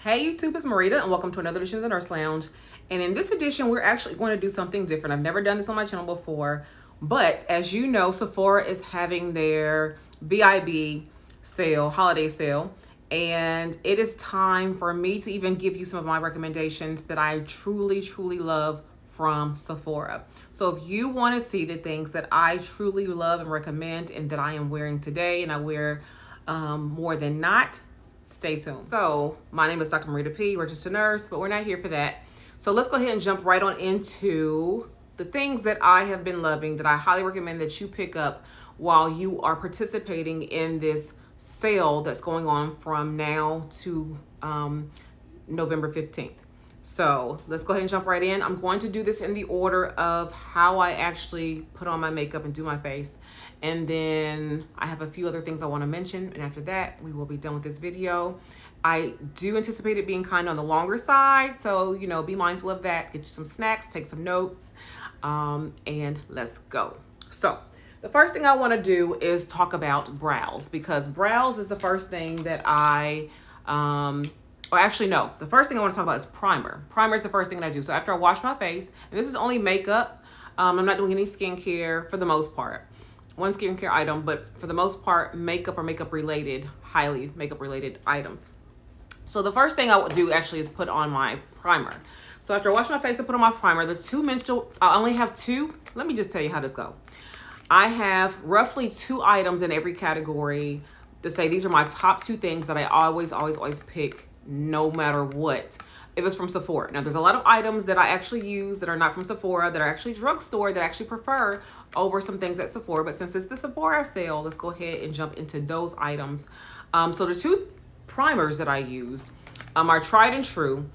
Hey YouTube, it's Marita and welcome to another edition of the Nurse Lounge. And in this edition, we're actually going to do something different. I've never done this on my channel before, but as you know, Sephora is having their VIB sale, holiday sale, and it is time for me to even give you some of my recommendations that I truly love from Sephora. So if you want to see the things that I truly love and recommend and that I am wearing today, and I wear more than not, stay tuned. So my name is Dr. Marita P, registered nurse, but we're not here for that. So let's go ahead and jump right on into the things that I have been loving that I highly recommend that you pick up while you are participating in this sale that's going on from now to November 15th. So let's go ahead and jump right in. I'm going to do this in the order of how I actually put on my makeup and do my face. And then I have a few other things I want to mention. And after that, we will be done with this video. I do anticipate it being kind of on the longer side. So, you know, be mindful of that. Get you some snacks, take some notes, and let's go. So the first thing I want to do is talk about brows, because brows is the first thing that or actually, no. The first thing I want to talk about is primer. Primer is the first thing that I do. So after I wash my face, and this is only makeup, I'm not doing any skincare for the most part. One skincare item, but for the most part, makeup or makeup related, highly makeup related items. So the first thing I would do actually is put on my primer. So after I wash my face, I put on my primer. The two menstrual, I only have two. Let me just tell you how this goes. I have roughly 2 items in every category to say these are my top 2 things that I always pick no matter what, if it's from Sephora. Now, there's a lot of items that I actually use that are not from Sephora, that are actually drugstore, that I actually prefer over some things at Sephora. But since it's the Sephora sale, let's go ahead and jump into those items. So the 2 primers that I use are tried and true.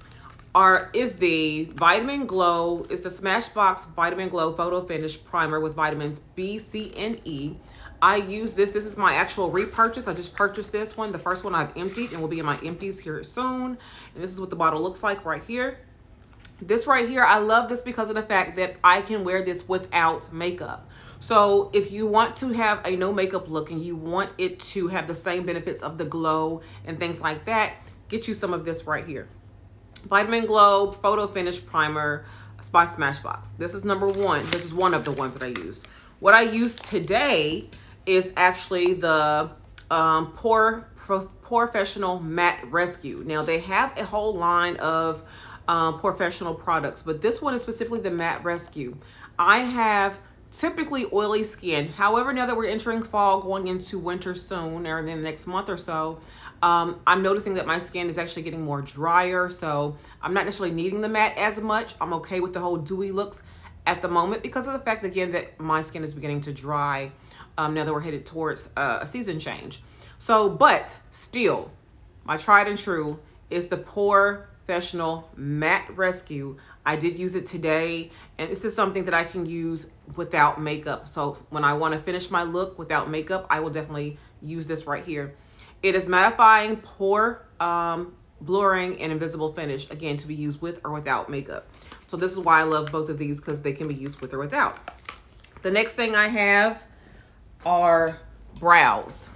Is the Vitamin Glow, it's the Smashbox Vitamin Glow Photo Finish Primer with vitamins B, C, and E. I use this. This is my actual repurchase. I just purchased this one. The first one I've emptied and will be in my empties here soon. And this is what the bottle looks like right here. This right here, I love this because of the fact that I can wear this without makeup. So if you want to have a no makeup look and you want it to have the same benefits of the glow and things like that, get you some of this right here. Vitamin Glow Photo Finish Primer by Smashbox. This is number 1. This is one of the ones that I used. What I used today is actually the Professional Matte Rescue. Now they have a whole line of professional products, but this one is specifically the Matte Rescue. I have typically oily skin. However, now that we're entering fall, going into winter soon, or in the next month or so, I'm noticing that my skin is actually getting more drier. So I'm not necessarily needing the matte as much. I'm okay with the whole dewy looks at the moment because of the fact, again, that my skin is beginning to dry now that we're headed towards a season change. So, but still, my tried and true is the Professional Matte Rescue. I did use it today, and this is something that I can use without makeup. So when I want to finish my look without makeup, I will definitely use this right here. It is mattifying, pore blurring, and invisible finish, again, to be used with or without makeup. So this is why I love both of these, because they can be used with or without. The next thing I have are brows.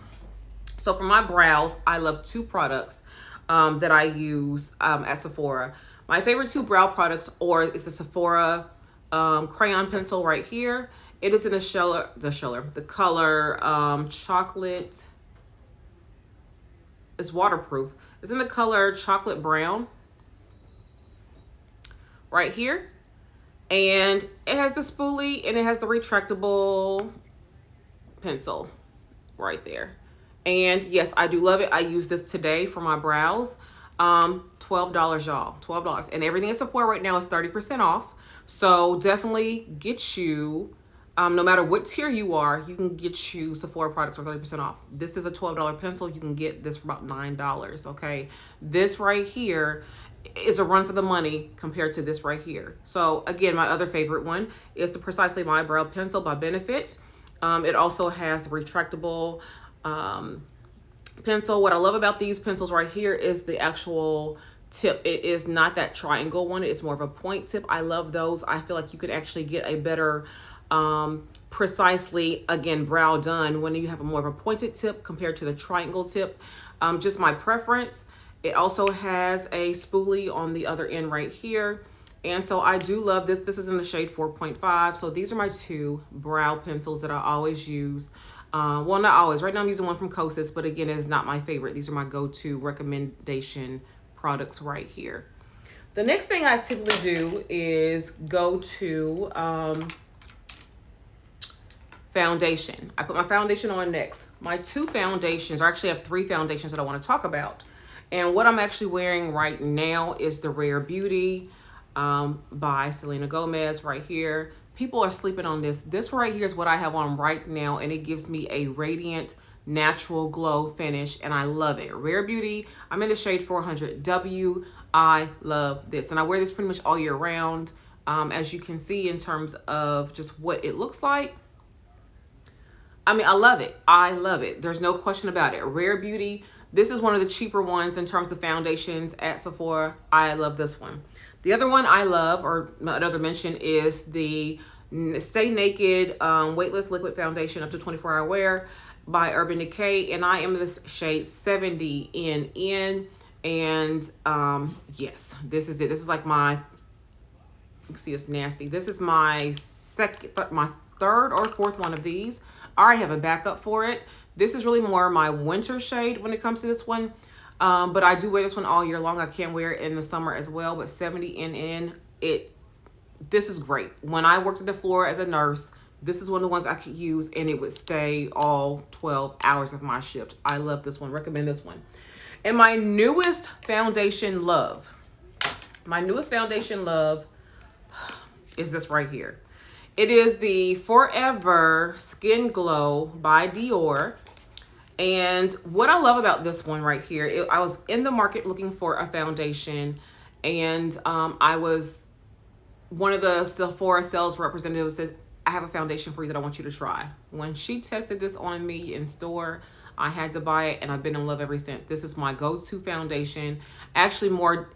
So for my brows, I love 2 products that I use at Sephora. My favorite 2 brow products is the Sephora crayon pencil right here. It is in the color chocolate. It's waterproof. It's in the color chocolate brown right here. And it has the spoolie and it has the retractable pencil right there. And yes, I do love it. I use this today for my brows. $12, y'all, $12. And everything at Sephora right now is 30% off. So definitely get you, no matter what tier you are, you can get you Sephora products for 30% off. This is a $12 pencil. You can get this for about $9, okay? This right here is a run for the money compared to this right here. So again, my other favorite one is the Precisely My Brow Pencil by Benefit. It also has the retractable pencil. What I love about these pencils right here is the actual tip. It is not that triangle one. It's more of a point tip. I love those. I feel like you could actually get a better precisely, again, brow done when you have a more of a pointed tip compared to the triangle tip. Just my preference. It also has a spoolie on the other end right here. And so I do love this. This is in the shade 4.5. So these are my two brow pencils that I always use. Well, not always. Right now I'm using one from Kosas, but again, it is not my favorite. These are my go-to recommendation products right here. The next thing I typically do is go to foundation. I put my foundation on next. My two foundations, I actually have three foundations that I want to talk about. And what I'm actually wearing right now is the Rare Beauty by Selena Gomez right here. People are sleeping on this. This right here is what I have on right now, and it gives me a radiant, natural glow finish, and I love it. Rare Beauty, I'm in the shade 400W. I love this, and I wear this pretty much all year round. As you can see in terms of just what it looks like. I mean, I love it. I love it. There's no question about it. Rare Beauty. This is one of the cheaper ones in terms of foundations at Sephora. I love this one. The other one I love, or another mention, is the Stay Naked Weightless Liquid Foundation up to 24-hour wear by Urban Decay. And I am this shade 70NN. And yes, this is it. This is like my, you can see it's nasty. This is my third or fourth one of these. I already have a backup for it. This is really more my winter shade when it comes to this one. But I do wear this one all year long. I can wear it in the summer as well. But 70NN, this is great. When I worked at the floor as a nurse, this is one of the ones I could use and it would stay all 12 hours of my shift. I love this one. Recommend this one. And my newest foundation love. My newest foundation love is this right here. It is the Forever Skin Glow by Dior. And what I love about this one right here, I was in the market looking for a foundation, and I was one of the Sephora sales representatives said, I have a foundation for you that I want you to try. When she tested this on me in store, I had to buy it, and I've been in love ever since. This is my go-to foundation, actually more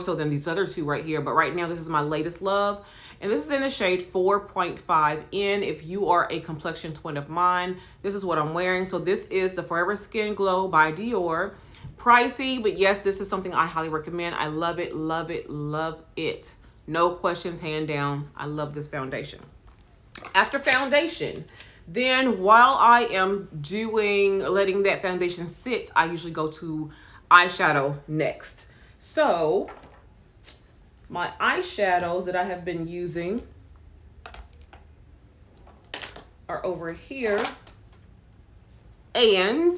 so than these other two right here, but right now this is my latest love. And this is in the shade 4.5N. If you are a complexion twin of mine, this is what I'm wearing. So this is the Forever Skin Glow by Dior. Pricey, but yes, this is something I highly recommend. I love it, love it, love it. No questions, hand down. I love this foundation. After foundation, then while I am letting that foundation sit, I usually go to eyeshadow next. So my eyeshadows that I have been using are over here. And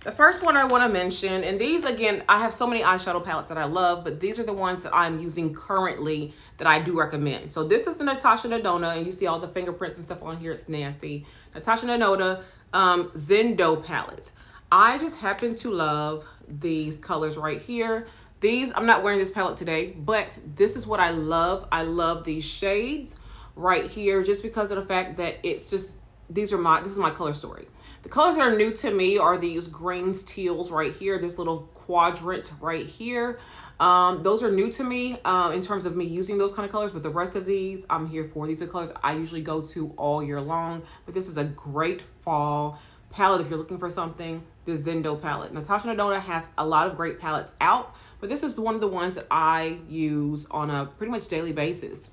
the first one I want to mention, and these, again, I have so many eyeshadow palettes that I love, but these are the ones that I'm using currently that I do recommend. So this is the Natasha Denona, and you see all the fingerprints and stuff on here. It's nasty. Natasha Denona Zendo palette. I just happen to love these colors right here. These, I'm not wearing this palette today, but this is what I love. I love these shades right here just because of the fact that it's just, this is my color story. The colors that are new to me are these greens, teals right here, this little quadrant right here. Those are new to me in terms of me using those kind of colors, but the rest of these I'm here for. These are colors I usually go to all year long, but this is a great fall palette if you're looking for something. The Zendo palette. Natasha Denona has a lot of great palettes out, but this is one of the ones that I use on a pretty much daily basis.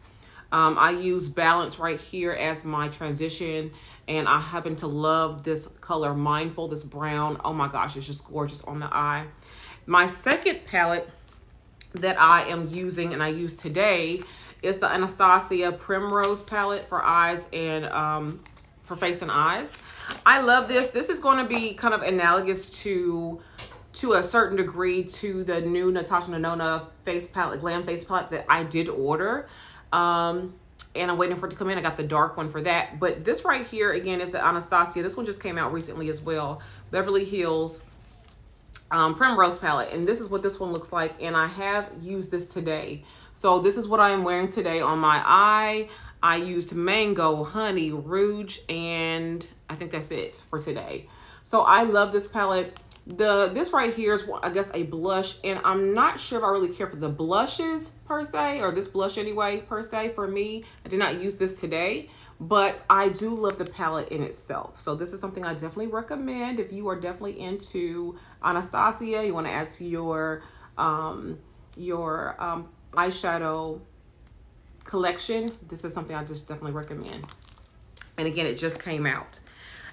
I use Balance right here as my transition, and I happen to love this color, Mindful, this brown. Oh my gosh, it's just gorgeous on the eye. My second palette that I am using and I use today is the Anastasia Primrose palette for eyes and for face and eyes. I love this. This is going to be kind of analogous to a certain degree to the new Natasha Denona face palette, glam face palette that I did order. And I'm waiting for it to come in. I got the dark one for that. But this right here, again, is the Anastasia. This one just came out recently as well. Beverly Hills Primrose palette. And this is what this one looks like. And I have used this today. So this is what I am wearing today on my eye. I used Mango, Honey, Rouge, and I think that's it for today. So I love this palette. This right here is, I guess, a blush, and I'm not sure if I really care for the blushes per se, or this blush anyway per se for me. I did not use this today, but I do love the palette in itself. So this is something I definitely recommend if you are definitely into Anastasia. You want to add to your eyeshadow collection. This is something I just definitely recommend. And again, it just came out.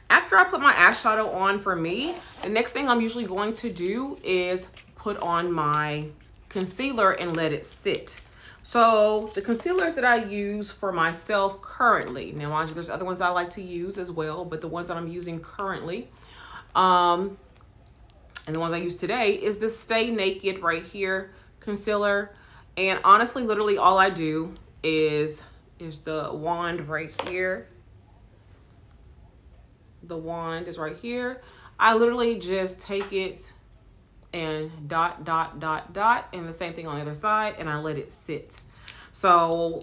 After I put my eyeshadow on, for me, the next thing I'm usually going to do is put on my concealer and let it sit. So the concealers that I use for myself currently, now mind you, there's other ones I like to use as well, but the ones that I'm using currently, and the ones I use today, is the Stay Naked right here concealer. And honestly, literally all I do is the wand right here. The wand is right here. I literally just take it and dot, dot, dot, dot, and the same thing on the other side, and I let it sit. So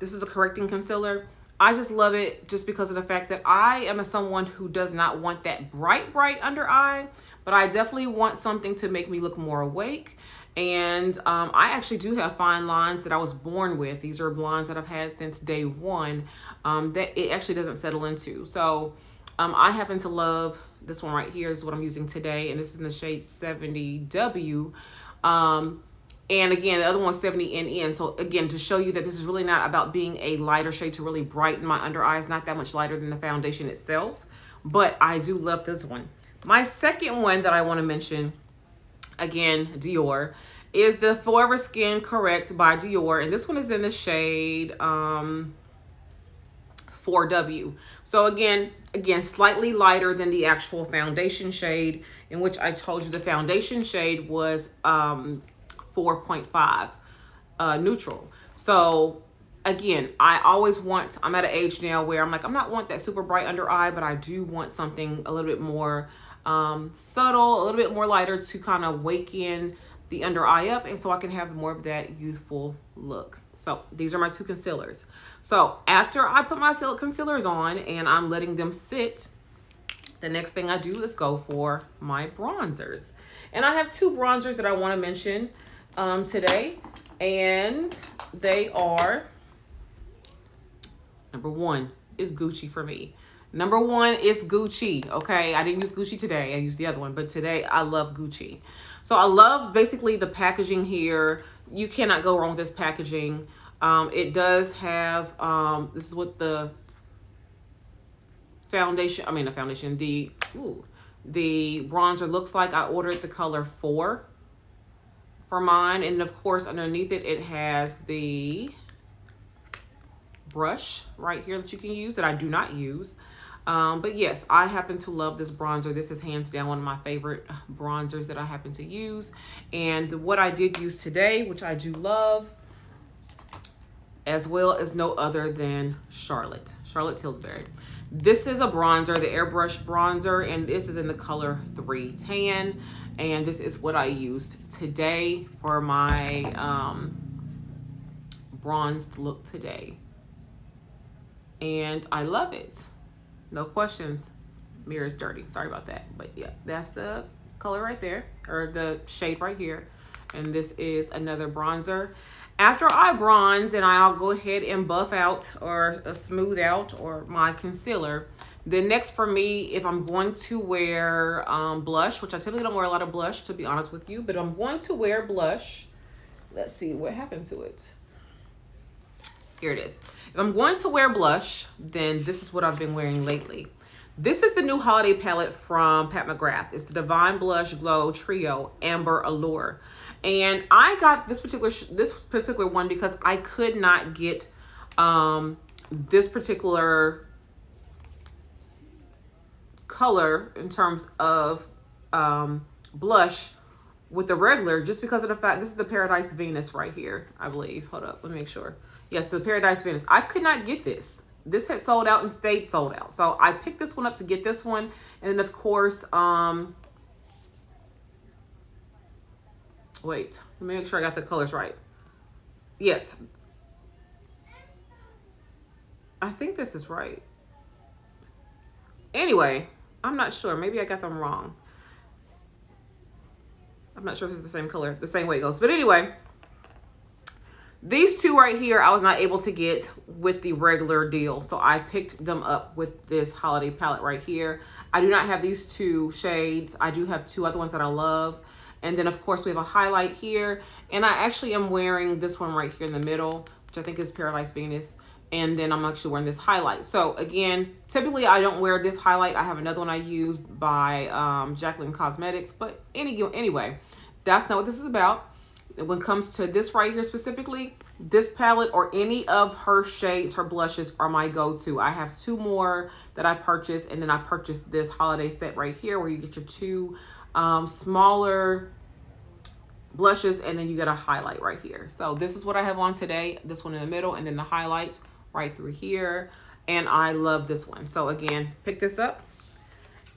this is a correcting concealer. I just love it just because of the fact that I am someone who does not want that bright under eye, but I definitely want something to make me look more awake. And I actually do have fine lines that I was born with. These are lines that I've had since day one, that it actually doesn't settle into. So I happen to love this one right here. This is what I'm using today, and this is in the shade 70W. And again, the other one's 70NN. So again, to show you that this is really not about being a lighter shade to really brighten my under eyes, not that much lighter than the foundation itself, but I do love this one. My second one that I want to mention, again, Dior, is the Forever Skin Correct by Dior. And this one is in the shade 4W. So again, slightly lighter than the actual foundation shade, in which I told you the foundation shade was 4.5 neutral. So again, I'm at an age now where I'm like, I'm not want that super bright under eye, but I do want something a little bit more subtle, a little bit more lighter to kind of wake in the under eye up, and so I can have more of that youthful look. So these are my two concealers. So after I put my concealers on and I'm letting them sit, the next thing I do is go for my bronzers. And I have two bronzers that I want to mention today, and they are, number one is Gucci for me. Number one is Gucci, okay? I didn't use Gucci today. I used the other one, but today I love Gucci. So I love basically the packaging here. You cannot go wrong with this packaging. It does have, this is what the foundation, the bronzer looks like. I ordered the color 4 for mine. And of course, underneath it, it has the brush right here that you can use that I do not use. But yes, I happen to love this bronzer. This is hands down one of my favorite bronzers that I happen to use. And what I did use today, which I do love, as well as no other than Charlotte Tilbury. This is a bronzer, the airbrush bronzer, and this is in the color 3 Tan. And this is what I used today for my bronzed look today. And I love it. No questions. Mirror is dirty. Sorry about that. But yeah, that's the color right there, or the shade right here. And this is another bronzer. After I bronze and I'll go ahead and buff out or smooth out or my concealer, then next for me, if I'm going to wear blush, which I typically don't wear a lot of blush, to be honest with you, but I'm going to wear blush. Let's see what happened to it. Here it is. If I'm going to wear blush, then this is what I've been wearing lately. This is the new holiday palette from Pat McGrath. It's the Divine Blush Glow Trio Amber Allure. And I got this particular one because I could not get this particular color in terms of blush with the regular, just because of the fact this is the Paradise Venus right here, I believe. Hold up, let me make sure. Yes, the Paradise Venus. I could not get this. This had sold out and stayed sold out. So I picked this one up to get this one. And then of course, wait, let me make sure I got the colors right. Yes. I think this is right. Anyway, I'm not sure. Maybe I got them wrong. I'm not sure if this is the same color, the same way it goes. But anyway, These two right here, I was not able to get with the regular deal. So I picked them up with this holiday palette right here. I do not have these two shades. I do have two other ones that I love. And then of course we have a highlight here. And I actually am wearing this one right here in the middle, which I think is Paradise Venus. And then I'm actually wearing this highlight. So again, typically I don't wear this highlight. I have another one I used by Jacqueline Cosmetics. But anyway, that's not what this is about. When it comes to this right here specifically, this palette or any of her shades, her blushes are my go-to. I have two more that I purchased, and then I purchased this holiday set right here where you get your two smaller blushes, and then you get a highlight right here. So this is what I have on today, this one in the middle, and then the highlights right through here. And I love this one. So again, pick this up.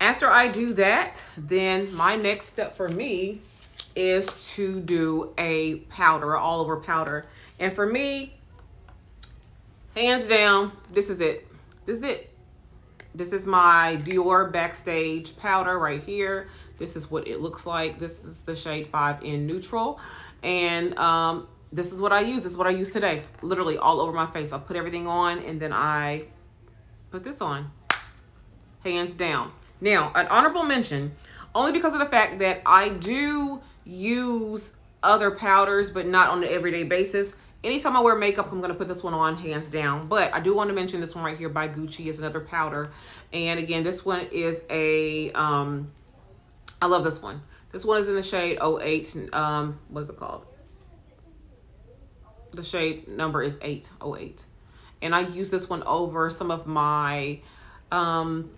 After I do that, then my next step for me is to do a powder, all over powder. And for me, hands down, this is it. This is it. This is my Dior Backstage powder right here. This is what it looks like. This is the shade 5 in neutral. And this is what I use. This is what I use today. Literally all over my face. I'll put everything on and then I put this on. Hands down. Now, an honorable mention, only because of the fact that I do use other powders, but not on an everyday basis. Anytime I wear makeup, I'm going to put this one on, hands down. But I do want to mention this one right here by Gucci is another powder. And again, this one is a, I love this one. This one is in the shade 08. What is it called? The shade number is 808. And I use this one over some of my,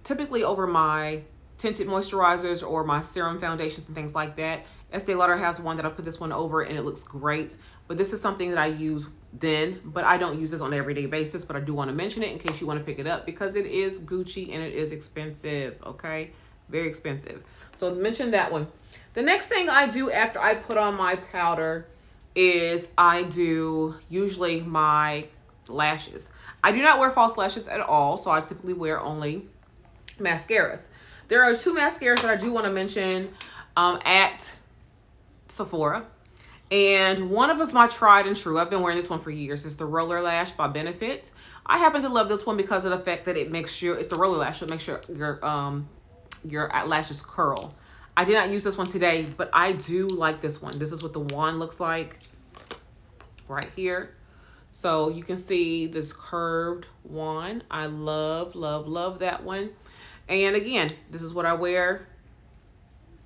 typically over my tinted moisturizers or my serum foundations and things like that. Estee Lauder has one that I put this one over and it looks great. But this is something that I use then, but I don't use this on an everyday basis. But I do want to mention it in case you want to pick it up because it is Gucci and it is expensive, okay? Very expensive. So mention that one. The next thing I do after I put on my powder is I do usually my lashes. I do not wear false lashes at all, so I typically wear only mascaras. There are two mascaras that I do want to mention at Sephora. And one of us my tried and true. I've been wearing this one for years. It's the Roller Lash by Benefit. I happen to love this one because of the fact that it makes your, it's the roller lash, so it makes your lashes curl. I did not use this one today, but I do like this one. This is what the wand looks like right here. So you can see this curved wand. I love, love, love that one. And again, this is what I wear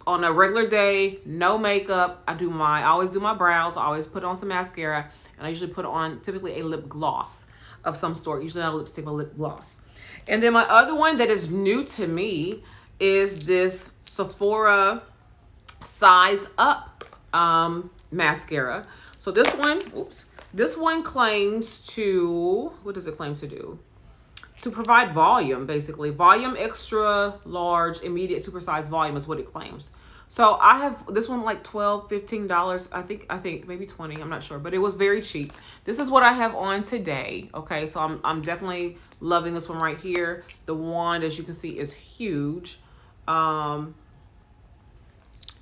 on a regular day, no makeup. I always do my brows. I always put on some mascara, and I usually put on typically a lip gloss of some sort. Usually not a lipstick, but a lip gloss. And then my other one that is new to me is this Sephora Size Up mascara. So this one, oops, this one claims to, what does it claim to do? To provide volume, basically. Volume extra large, immediate supersized volume is what it claims. So I have this one like $12, $15. I think maybe 20, I'm not sure, but it was very cheap. This is what I have on today. Okay, so I'm definitely loving this one right here. The wand, as you can see, is huge.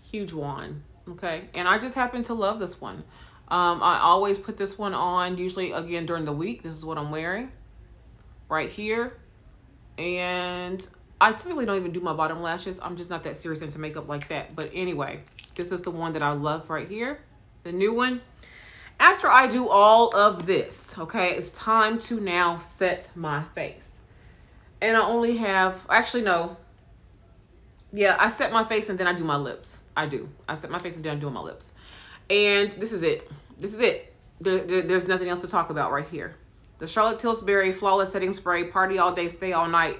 Huge wand. Okay, and I just happen to love this one. I always put this one on, usually again during the week. This is what I'm wearing right here. And I typically don't even do my bottom lashes. I'm just not that serious into makeup like that. But anyway, this is the one that I love right here, the new one. After I do all of this, okay, it's time to now set my face. And I only have, actually no. Yeah, I set my face and then I do my lips. I set my face and then I do my lips. And this is it. This is it. There's nothing else to talk about right here. The Charlotte Tilbury Flawless Setting Spray, Party All Day, Stay All Night.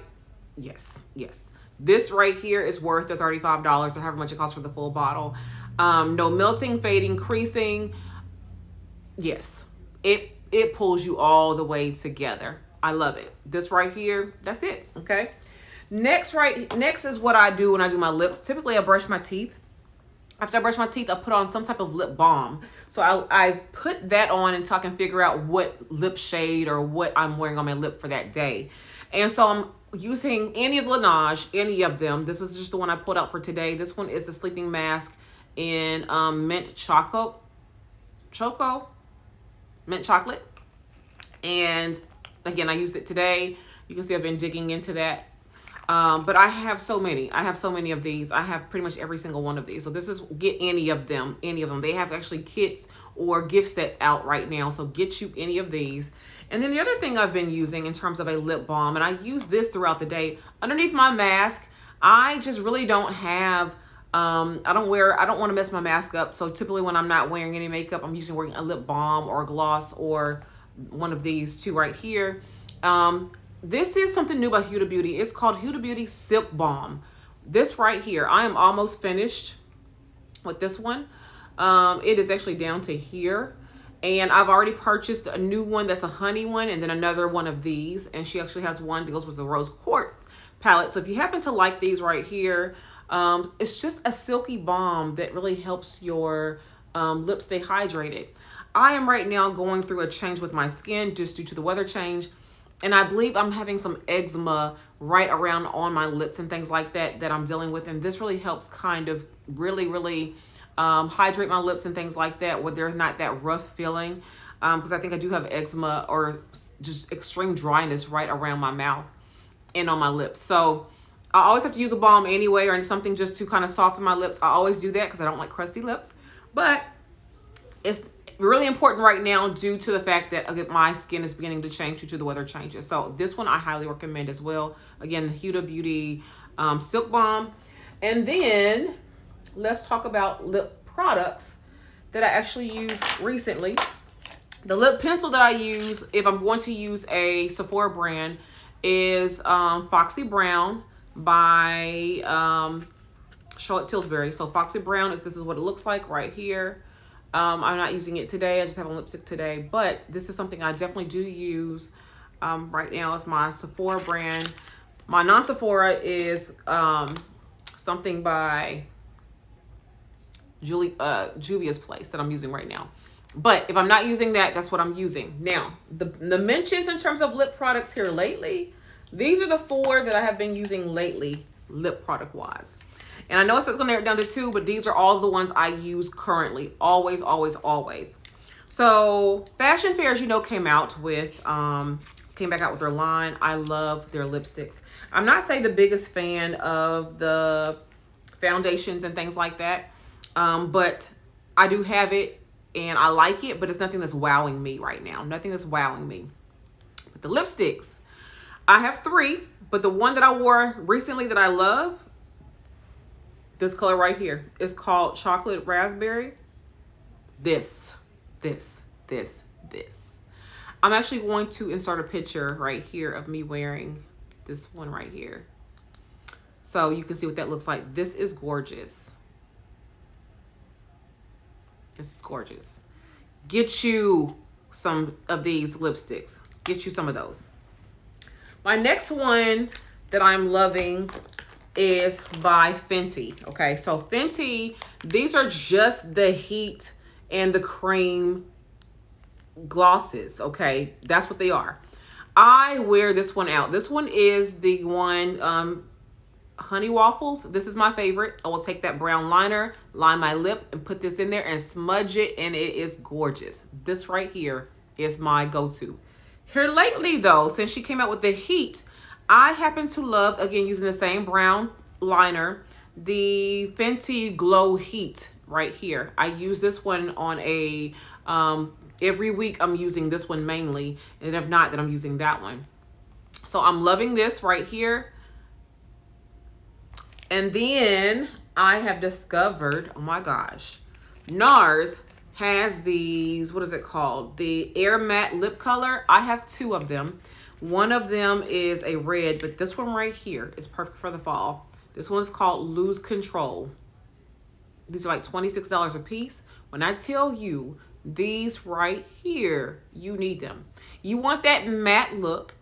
Yes, yes. This right here is worth the $35 or however much it costs for the full bottle. No melting, fading, creasing. Yes, it pulls you all the way together. I love it. This right here, that's it, okay? Next is what I do when I do my lips. Typically, I brush my teeth. After I brush my teeth, I put on some type of lip balm. So I put that on until I can figure out what lip shade or what I'm wearing on my lip for that day. And so I'm using any of Laneige, any of them. This is just the one I pulled out for today. This one is the sleeping mask in mint choco. mint chocolate. And again, I used it today. You can see I've been digging into that. But I have so many. I have so many of these. I have pretty much every single one of these. So this is, get any of them, any of them. They have actually kits or gift sets out right now. So get you any of these. And then the other thing I've been using in terms of a lip balm, and I use this throughout the day, underneath my mask, I just really don't have, I don't want to mess my mask up. So typically when I'm not wearing any makeup, I'm usually wearing a lip balm or a gloss or one of these two right here. This is something new by Huda Beauty. It's called Huda Beauty Silk Balm. This right here, I am almost finished with this one. It is actually down to here. And I've already purchased a new one that's a honey one, and then another one of these. And she actually has one that goes with the rose quartz palette. So if you happen to like these right here, it's just a silky balm that really helps your lips stay hydrated. I am right now going through a change with my skin just due to the weather change. And I believe I'm having some eczema right around on my lips and things like that I'm dealing with. And this really helps kind of really hydrate my lips and things like that, where there's not that rough feeling. Because I think I do have eczema or just extreme dryness right around my mouth and on my lips. So I always have to use a balm anyway, or something just to kind of soften my lips. I always do that because I don't like crusty lips. But it's really important right now due to the fact that my skin is beginning to change due to the weather changes. So this one I highly recommend as well. Again, the Huda Beauty Silk Balm. And then let's talk about lip products that I actually used recently. The lip pencil that I use, if I'm going to use a Sephora brand, is Foxy Brown by Charlotte Tilbury. So Foxy Brown this is what it looks like right here. I'm not using it today. I just have a lipstick today, but this is something I definitely do use right now. It's my Sephora brand. My non-Sephora is something by Juvia's Place that I'm using right now. But if I'm not using that, that's what I'm using. Now, the mentions in terms of lip products here lately, these are the 4 that I have been using lately, lip product wise. And I know it says it's going to narrow it down to 2, but these are all the ones I use currently. Always, always, always. So Fashion Fair, as you know, came back out with their line. I love their lipsticks. I'm not saying the biggest fan of the foundations and things like that, but I do have it and I like it, but it's nothing that's wowing me right now. Nothing that's wowing me. But the lipsticks, I have 3, but the one that I wore recently that I love, this color right here, is called Chocolate Raspberry. This. I'm actually going to insert a picture right here of me wearing this one right here, so you can see what that looks like. This is gorgeous. This is gorgeous. Get you some of these lipsticks. Get you some of those. My next one that I'm loving is by Fenty. Okay, so Fenty, these are just the heat and the cream glosses. Okay, that's what they are. I wear this one out. This one is the one Honey Waffles. This is my favorite. I will take that brown liner, line my lip, and put this in there and smudge it, and it is gorgeous. This right here is my go-to. Here lately though, since she came out with the heat, I happen to love, again, using the same brown liner, the Fenty Glow Heat right here. I use this one on a, every week I'm using this one mainly, and if not, then I'm using that one. So I'm loving this right here. And then I have discovered, oh my gosh, NARS has these, what is it called? The Air Matte Lip Color. I have 2 of them. One of them is a red, but this one right here is perfect for the fall. This one is called Lose Control. These are like $26 a piece. When I tell you these right here, you need them. You want that matte look.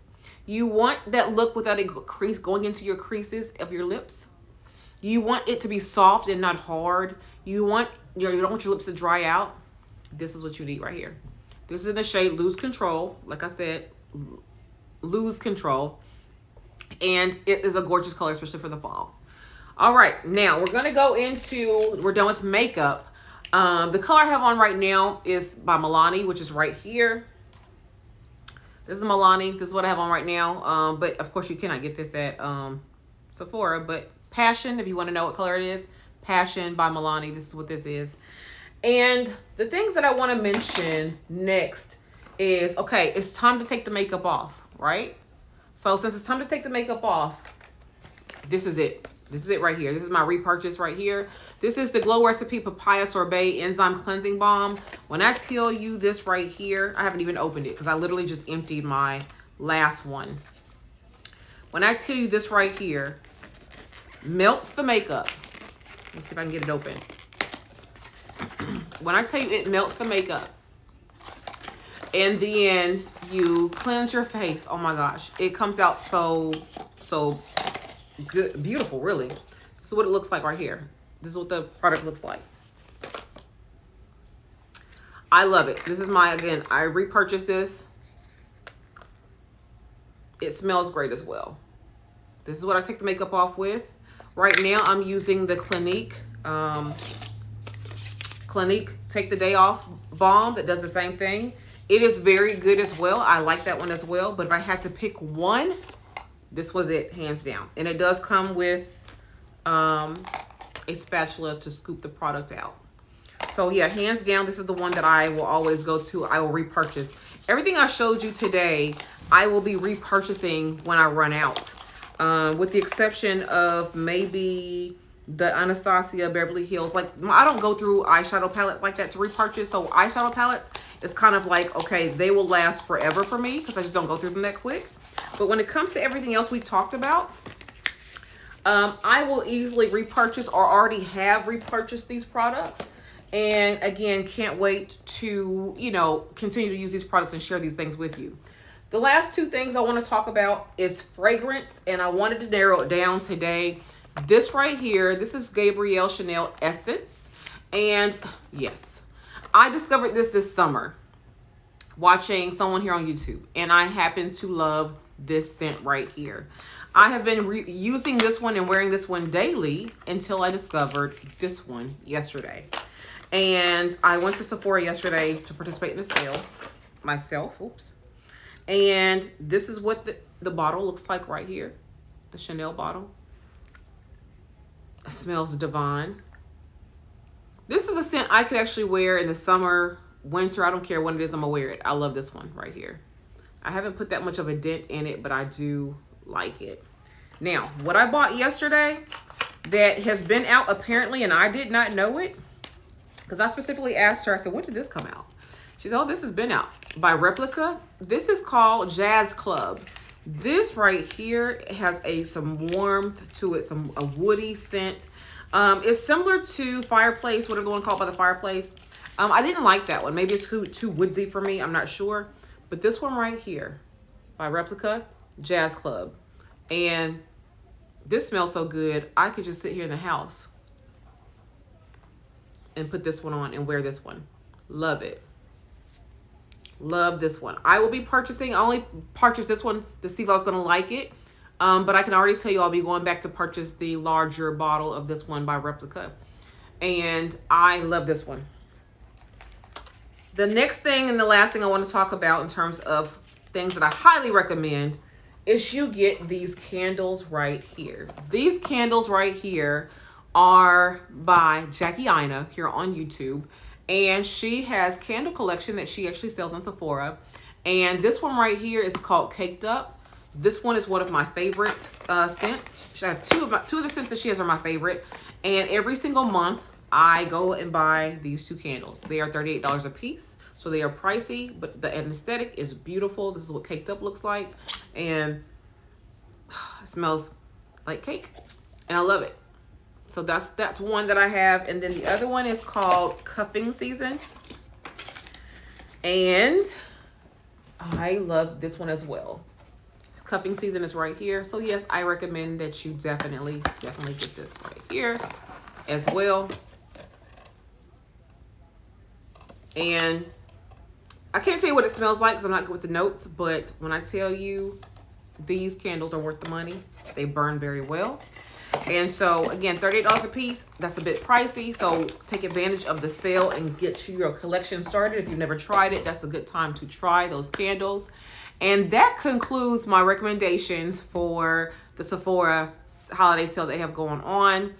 You want that look without a crease going into your creases of your lips. You want it to be soft and not hard. You don't want your lips to dry out. This is what you need right here. This is in the shade Lose Control. Like I said, Lose Control. And it is a gorgeous color, especially for the fall. All right, now we're gonna go into, we're done with makeup. The color I have on right now is by Milani, which is right here. This is Milani. This is what I have on right now. But of course you cannot get this at Sephora. But Passion, if you want to know what color it is, Passion by Milani. This is what this is. And the things that I want to mention next is, okay, it's time to take the makeup off, right? So since it's time to take the makeup off, this is it. This is it right here. This is my repurchase right here. This is the Glow Recipe Papaya Sorbet Enzyme Cleansing Balm. When I tell you this right here, I haven't even opened it because I literally just emptied my last one. When I tell you this right here, melts the makeup. Let's see if I can get it open. When I tell you it melts the makeup, and then you cleanse your face, oh my gosh, it comes out so good, beautiful, really. This is what it looks like right here. This is what the product looks like. I love it. This is my, again, I repurchased this. It smells great as well. This is what I take the makeup off with. Right now I'm using the Clinique Take the Day Off Balm that does the same thing. It is very good as well. I like that one as well. But if I had to pick one, this was it, hands down. And it does come with a spatula to scoop the product out. So yeah, hands down, this is the one that I will always go to. I will repurchase. Everything I showed you today, I will be repurchasing when I run out. With the exception of maybe the Anastasia Beverly Hills. Like, I don't go through eyeshadow palettes like that to repurchase. So eyeshadow palettes is kind of like, okay, they will last forever for me because I just don't go through them that quick. But when it comes to everything else we've talked about, I will easily repurchase or already have repurchased these products. And again, can't wait to, you know, continue to use these products and share these things with you. The last two things I want to talk about is fragrance. And I wanted to narrow it down today. This right here, this is Gabrielle Chanel Essence. And yes, I discovered this summer watching someone here on YouTube. And I happen to love this scent right here. I have been using this one and wearing this one daily until I discovered this one yesterday. And I went to Sephora yesterday to participate in the sale myself. Oops. And this is what the bottle looks like right here. The Chanel bottle. It smells divine. This is a scent I could actually wear in the summer, winter. I don't care when it is, I'm gonna wear it. I love this one right here. I haven't put that much of a dent in it, but I do like it. Now, what I bought yesterday that has been out apparently, and I did not know it, because I specifically asked her, I said, when did this come out? She said, oh, this has been out by Replica. This is called Jazz Club. This right here has some warmth to it, a woody scent. It's similar to Fireplace, whatever the one called by the Fireplace. I didn't like that one. Maybe it's too woodsy for me. I'm not sure. But this one right here by Replica, Jazz Club. And this smells so good, I could just sit here in the house and put this one on and wear this one. Love it. Love this one. I will be purchasing, I only purchased this one to see if I was going to like it. But I can already tell you I'll be going back to purchase the larger bottle of this one by Replica. And I love this one. The next thing and the last thing I want to talk about in terms of things that I highly recommend is you get these candles right here. These candles right here are by Jackie Ina here on YouTube. And she has candle collection that she actually sells on Sephora. And this one right here is called Caked Up. This one is one of my favorite scents. I have two of the scents that she has are my favorite. And every single month, I go and buy these two candles. They are $38 a piece. So they are pricey, but the aesthetic is beautiful. This is what Caked Up looks like. And it smells like cake. And I love it. So that's one that I have. And then the other one is called Cuffing Season. And I love this one as well. Cuffing Season is right here. So yes, I recommend that you definitely get this right here as well. And I can't tell you what it smells like because I'm not good with the notes, but when I tell you these candles are worth the money, they burn very well. And so again, $38 a piece. That's a bit pricey. So take advantage of the sale and get your collection started. If you've never tried it, that's a good time to try those candles. And that concludes my recommendations for the Sephora holiday sale they have going on.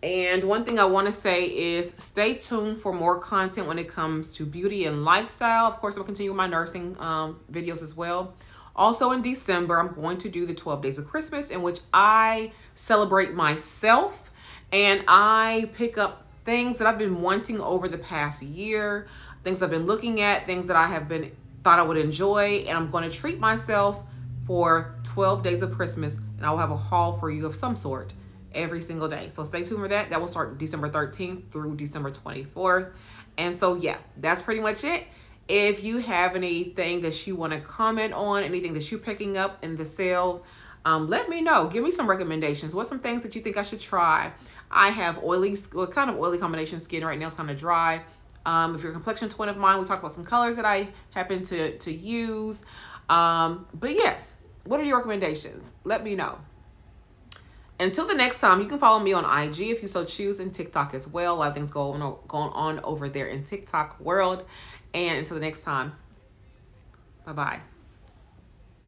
And one thing I want to say is stay tuned for more content when it comes to beauty and lifestyle. Of course, I'll continue my nursing videos as well. Also in December, I'm going to do the 12 Days of Christmas, in which I celebrate myself and I pick up things that I've been wanting over the past year, things I've been looking at, things that I have been thought I would enjoy, and I'm going to treat myself for 12 Days of Christmas, and I will have a haul for you of some sort every single day. So stay tuned for that. That will start December 13th through December 24th. And so yeah, that's pretty much it. If you have anything that you want to comment on, anything that you're picking up in the sale, let me know. Give me some recommendations. What's some things that you think I should try? I have oily, kind of oily combination skin right now. It's kind of dry. If you're a complexion twin of mine, we talked about some colors that I happen to use. But yes, what are your recommendations? Let me know. Until the next time, you can follow me on IG if you so choose, and TikTok as well. A lot of things going on over there in TikTok world. And until the next time, bye-bye.